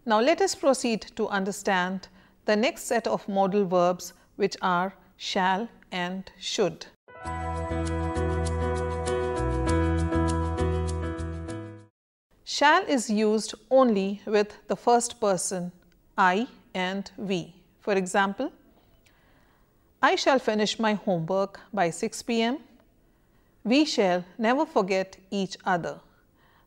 Now, let us proceed to understand the next set of modal verbs, which are shall and should. Shall is used only with the first person I and we. For example, I shall finish my homework by 6 p.m. We shall never forget each other.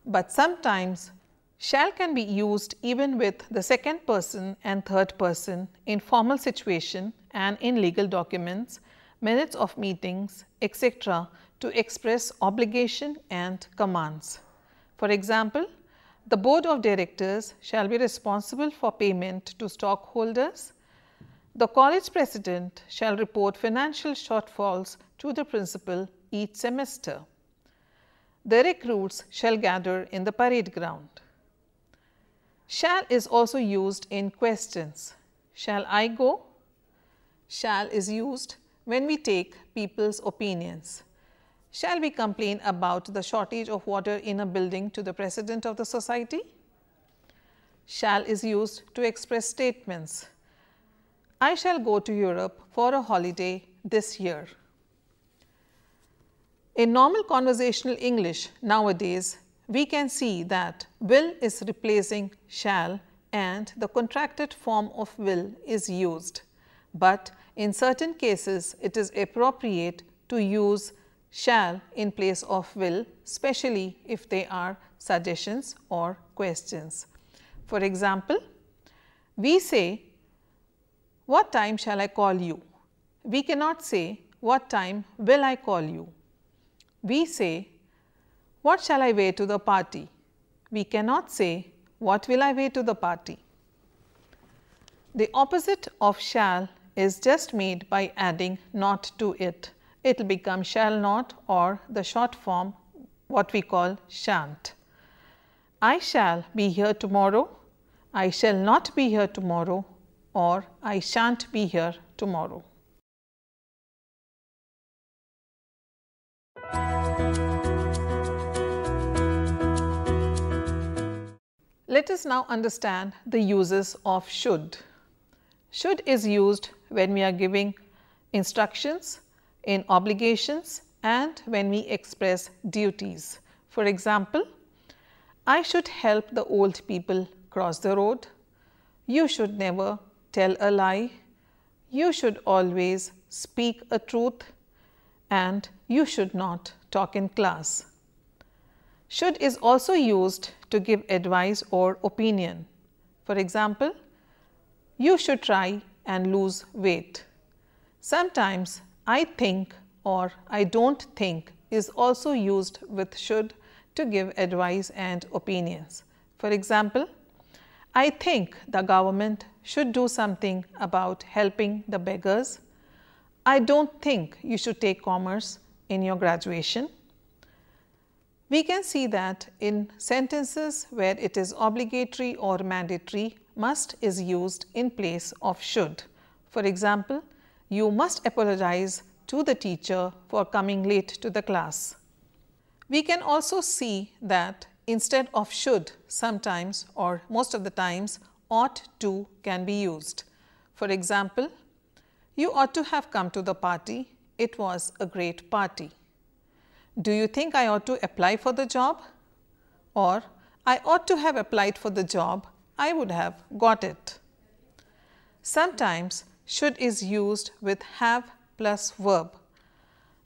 But sometimes shall can be used even with the second person and third person in formal situation and in legal documents, minutes of meetings, etc. to express obligation and commands. For example, the board of directors shall be responsible for payment to stockholders. The college president shall report financial shortfalls to the principal each semester. The recruits shall gather in the parade ground. Shall is also used in questions. Shall I go? Shall is used when we take people's opinions. Shall we complain about the shortage of water in a building to the president of the society? Shall is used to express statements. I shall go to Europe for a holiday this year. In normal conversational English nowadays, we can see that will is replacing shall and the contracted form of will is used. But in certain cases, it is appropriate to use shall in place of will, especially if they are suggestions or questions. For example, we say, what time shall I call you? We cannot say, what time will I call you? We say, what shall I wear to the party? We cannot say, what will I wear to the party? The opposite of shall is just made by adding not to it. It will become shall not, or the short form what we call shan't. I shall be here tomorrow, I shall not be here tomorrow, or I shan't be here tomorrow. Let us now understand the uses of should. Should is used when we are giving instructions, in obligations, and when we express duties. For example, I should help the old people cross the road. You should never tell a lie. You should always speak a truth. And you should not talk in class. Should is also used to give advice or opinion. For example, you should try and lose weight. Sometimes I think or I don't think is also used with should to give advice and opinions. For example, I think the government should do something about helping the beggars. I don't think you should take commerce in your graduation. We can see that in sentences where it is obligatory or mandatory, must is used in place of should. For example, you must apologize to the teacher for coming late to the class. We can also see that instead of should, sometimes or most of the times, ought to can be used. For example, you ought to have come to the party. It was a great party. Do you think I ought to apply for the job? Or I ought to have applied for the job. I would have got it. Sometimes should is used with have plus verb.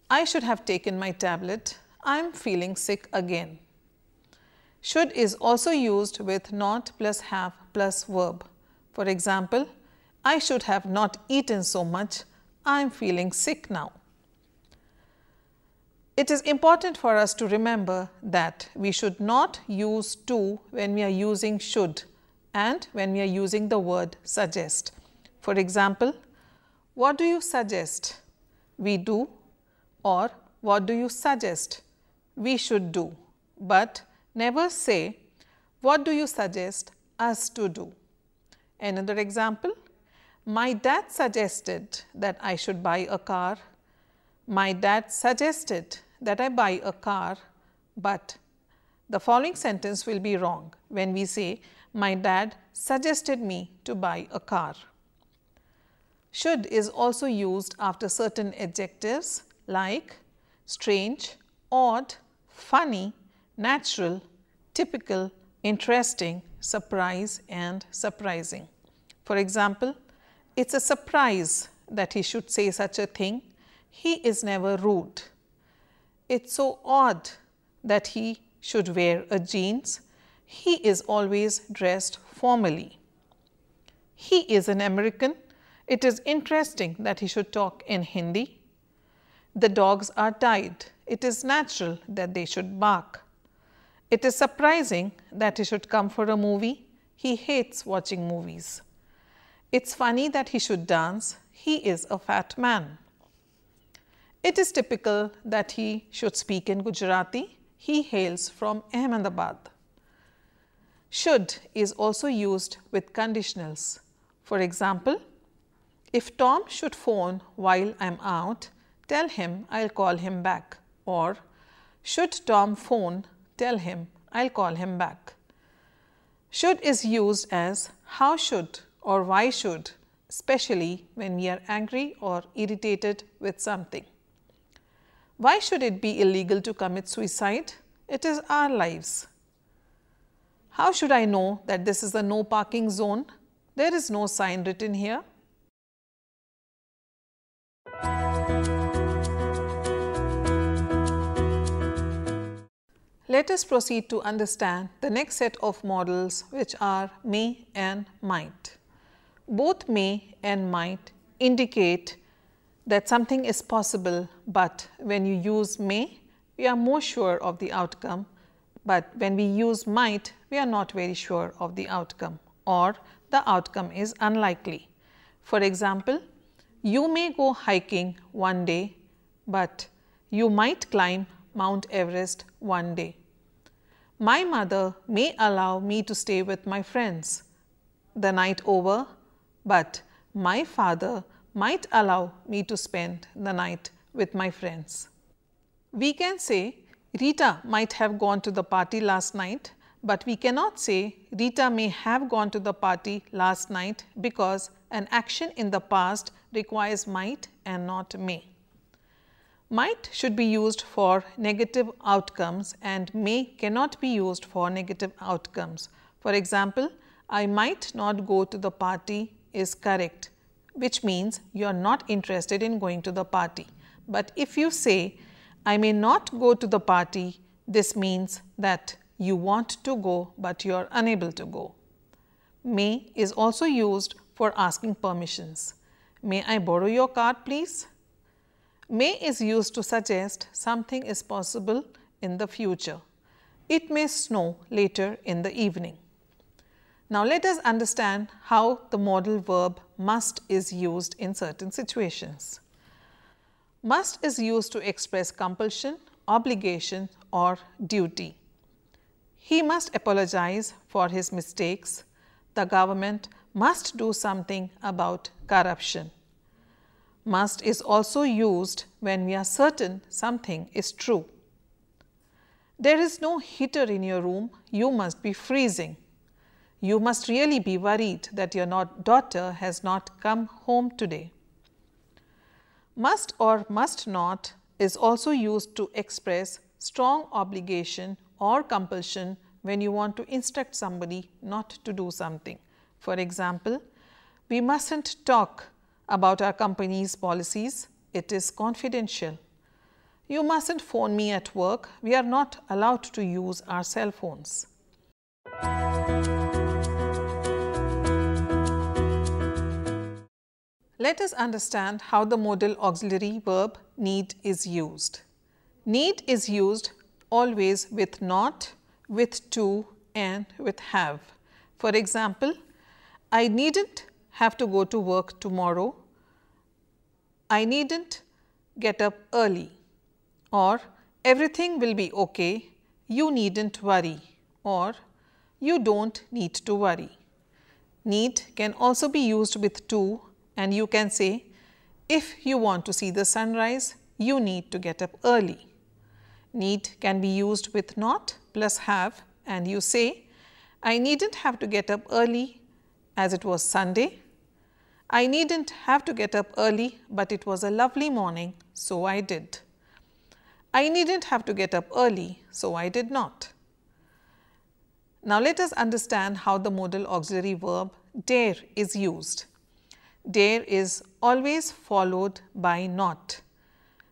I should have taken my tablet. I am feeling sick again. Should is also used with not plus have plus verb. For example, I should have not eaten so much. I am feeling sick now. It is important for us to remember that we should not use to when we are using should and when we are using the word suggest. For example, what do you suggest we do, or what do you suggest we should do, but never say what do you suggest us to do. Another example, my dad suggested that I should buy a car. My dad suggested that I buy a car, but the following sentence will be wrong when we say My dad suggested me to buy a car. Should is also used after certain adjectives like strange, odd, funny, natural, typical, interesting, surprise and surprising. For example, it's a surprise that he should say such a thing. He is never rude. It's so odd that he should wear a jeans. He is always dressed formally. He is an American. It is interesting that he should talk in Hindi. The dogs are tied. It is natural that they should bark. It is surprising that he should come for a movie. He hates watching movies. It's funny that he should dance. He is a fat man. It is typical that he should speak in Gujarati. He hails from Ahmedabad. Should is also used with conditionals. For example, if Tom should phone while I am out, tell him I'll call him back. Or, should Tom phone, tell him I'll call him back. Should is used as how should or why should, especially when we are angry or irritated with something. Why should it be illegal to commit suicide? It is our lives. How should I know that this is a no parking zone? There is no sign written here. Let us proceed to understand the next set of modals, which are may and might. Both may and might indicate that something is possible, but when you use may, we are more sure of the outcome, but when we use might, we are not very sure of the outcome, or the outcome is unlikely. For example, you may go hiking one day, but you might climb Mount Everest one day. My mother may allow me to stay with my friends the night over, but my father might allow me to spend the night with my friends. We can say Rita might have gone to the party last night, but we cannot say Rita may have gone to the party last night because an action in the past requires might and not may. Might should be used for negative outcomes and may cannot be used for negative outcomes. For example, I might not go to the party is correct, which means you are not interested in going to the party. But if you say, I may not go to the party, this means that you want to go, but you are unable to go. May is also used for asking permissions. May I borrow your car, please? May is used to suggest something is possible in the future. It may snow later in the evening. Now, let us understand how the modal verb must is used in certain situations. Must is used to express compulsion, obligation or duty. He must apologize for his mistakes. The government must do something about corruption. Must is also used when we are certain something is true. There is no heater in your room, you must be freezing. You must really be worried that your daughter has not come home today. Must or must not is also used to express strong obligation or compulsion when you want to instruct somebody not to do something. For example, we mustn't talk about our company's policies, it is confidential. You mustn't phone me at work, we are not allowed to use our cell phones. Let us understand how the modal auxiliary verb need is used. Need is used always with not, with to and with have. For example, I needn't have to go to work tomorrow. I needn't get up early. Or everything will be okay. You needn't worry. Or you don't need to worry. Need can also be used with to, and you can say, if you want to see the sunrise, you need to get up early. Need can be used with not plus have, and you say, I needn't have to get up early as it was Sunday. I needn't have to get up early, but it was a lovely morning, so I did. I needn't have to get up early, so I did not. Now let us understand how the modal auxiliary verb dare is used. Dare is always followed by not.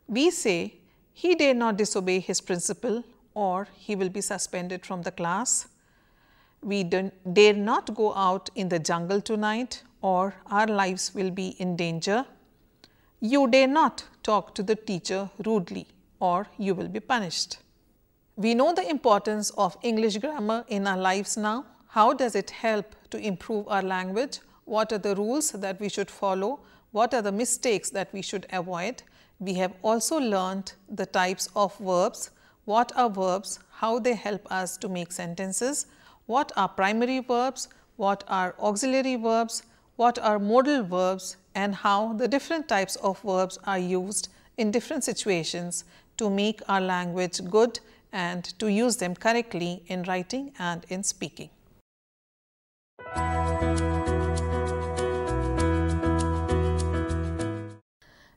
We say, he dare not disobey his principal, or he will be suspended from the class. We dare not go out in the jungle tonight, or our lives will be in danger. You dare not talk to the teacher rudely, or you will be punished. We know the importance of English grammar in our lives now. How does it help to improve our language? What are the rules that we should follow? What are the mistakes that we should avoid? We have also learned the types of verbs. What are verbs? How they help us to make sentences? What are primary verbs? What are auxiliary verbs? What are modal verbs? And how the different types of verbs are used in different situations to make our language good and to use them correctly in writing and in speaking.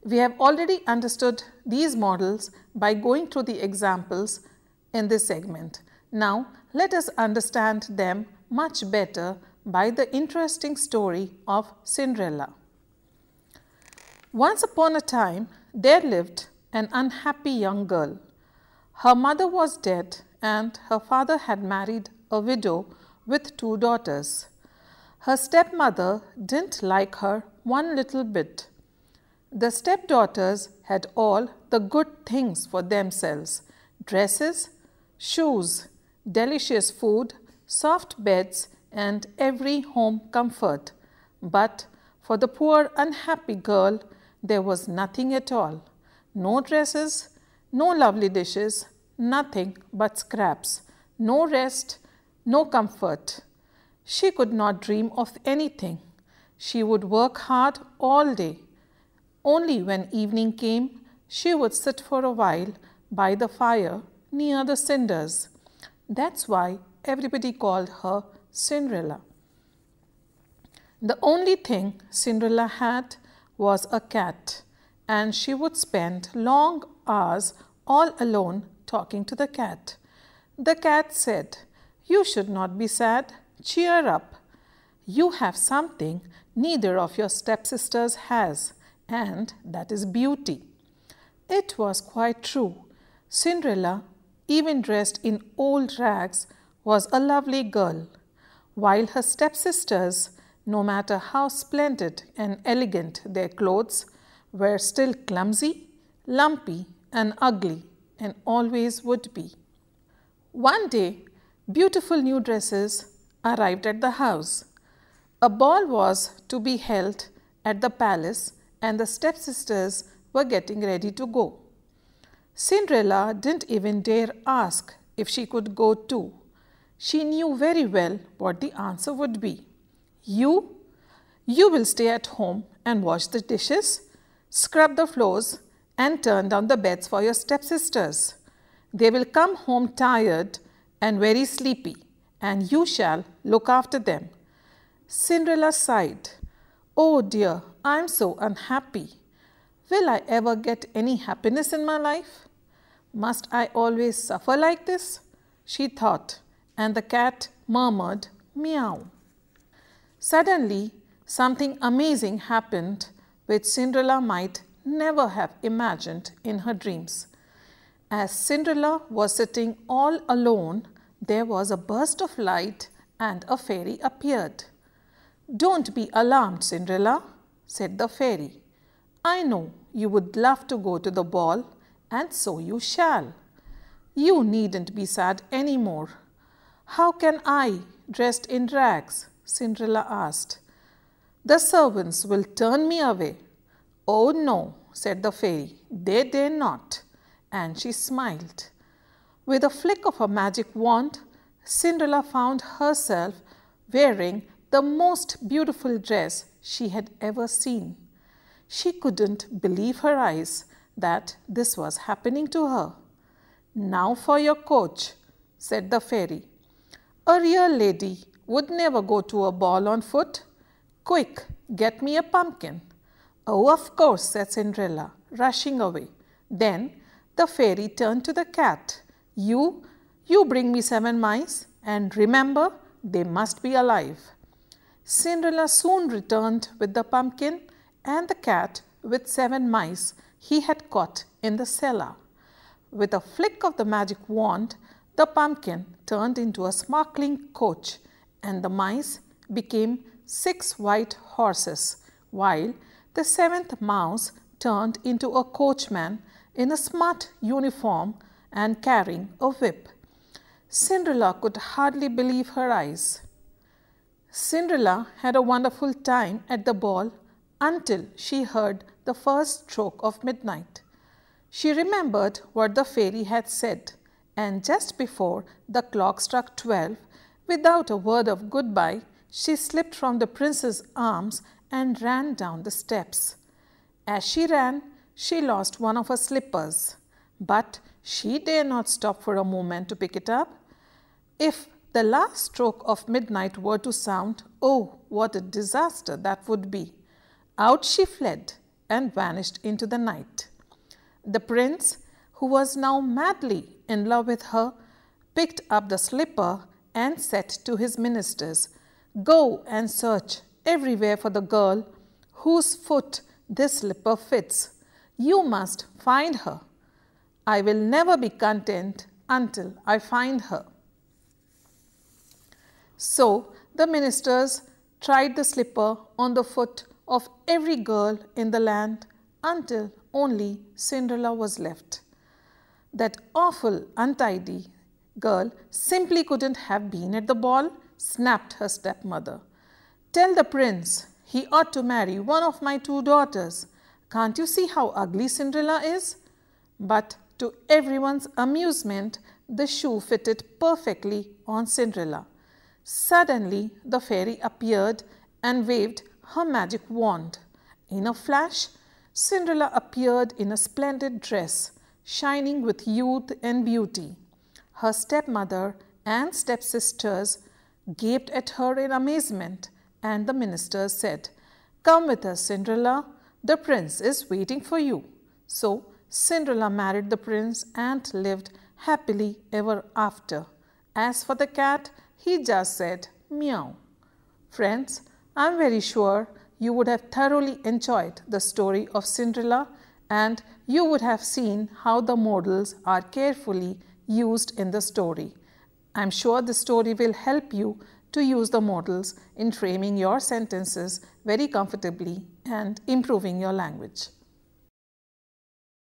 We have already understood these models by going through the examples in this segment. Now, let us understand them much better by the interesting story of Cinderella. Once upon a time, there lived an unhappy young girl. Her mother was dead and her father had married a widow with 2 daughters. Her stepmother didn't like her one little bit. The stepdaughters had all the good things for themselves: dresses, shoes, delicious food, soft beds, and every home comfort. But for the poor unhappy girl, there was nothing at all. No dresses, no lovely dishes, nothing but scraps, no rest, no comfort. She could not dream of anything. She would work hard all day. Only when evening came, she would sit for a while by the fire near the cinders. That's why everybody called her Cinderella. The only thing Cinderella had was a cat, and she would spend long hours all alone talking to the cat. The cat said, "You should not be sad. Cheer up. You have something neither of your stepsisters has, and that is beauty." It was quite true. Cinderella, even dressed in old rags, was a lovely girl, while her stepsisters, no matter how splendid and elegant their clothes, were still clumsy, lumpy, and ugly, and always would be. One day, beautiful new dresses arrived at the house. A ball was to be held at the palace, and the stepsisters were getting ready to go. Cinderella didn't even dare ask if she could go too. She knew very well what the answer would be. You will stay at home and wash the dishes, scrub the floors, and turn down the beds for your stepsisters. They will come home tired and very sleepy, and you shall look after them." Cinderella sighed. "Oh dear, I am so unhappy. Will I ever get any happiness in my life? Must I always suffer like this?" she thought, and the cat murmured, "Meow." Suddenly, something amazing happened which Cinderella might never have imagined in her dreams. As Cinderella was sitting all alone, there was a burst of light and a fairy appeared. "Don't be alarmed, Cinderella," said the fairy. "I know you would love to go to the ball, and so you shall. You needn't be sad any more." "How can I, dressed in rags?" Cinderella asked. "The servants will turn me away." "Oh no," said the fairy, "they dare not," and she smiled. With a flick of her magic wand, Cinderella found herself wearing the most beautiful dress she had ever seen. She couldn't believe her eyes that this was happening to her. "Now for your coach," said the fairy. A real lady would never go to a ball on foot. Quick, get me a pumpkin. Oh, of course, said Cinderella, rushing away. Then the fairy turned to the cat. You bring me 7 mice, and remember, they must be alive. Cinderella soon returned with the pumpkin and the cat with 7 mice he had caught in the cellar. With a flick of the magic wand, the pumpkin turned into a sparkling coach, and the mice became 6 white horses, while the 7th mouse turned into a coachman in a smart uniform and carrying a whip. Cinderella could hardly believe her eyes. Cinderella had a wonderful time at the ball until she heard the first stroke of midnight. She remembered what the fairy had said, and just before the clock struck 12, without a word of goodbye, she slipped from the prince's arms and ran down the steps. As she ran, she lost one of her slippers, but she dare not stop for a moment to pick it up. If the last stroke of midnight were to sound, oh, what a disaster that would be! Out she fled and vanished into the night. The prince, who was now madly in love with her, picked up the slipper and said to his ministers, "Go and search everywhere for the girl whose foot this slipper fits. You must find her. I will never be content until I find her." So the ministers tried the slipper on the foot of every girl in the land until only Cinderella was left. That awful, untidy girl simply couldn't have been at the ball, snapped her stepmother. "Tell the prince he ought to marry one of my 2 daughters. Can't you see how ugly Cinderella is?" But to everyone's amusement, the shoe fitted perfectly on Cinderella. Suddenly, the fairy appeared and waved her magic wand. In a flash, Cinderella appeared in a splendid dress, shining with youth and beauty. Her stepmother and stepsisters gaped at her in amazement, and the minister said, "Come with us, Cinderella. The prince is waiting for you." So Cinderella married the prince and lived happily ever after. As for the cat, he just said, "Meow." Friends, I'm very sure you would have thoroughly enjoyed the story of Cinderella, and you would have seen how the modals are carefully used in the story. I'm sure the story will help you to use the modals in framing your sentences very comfortably and improving your language.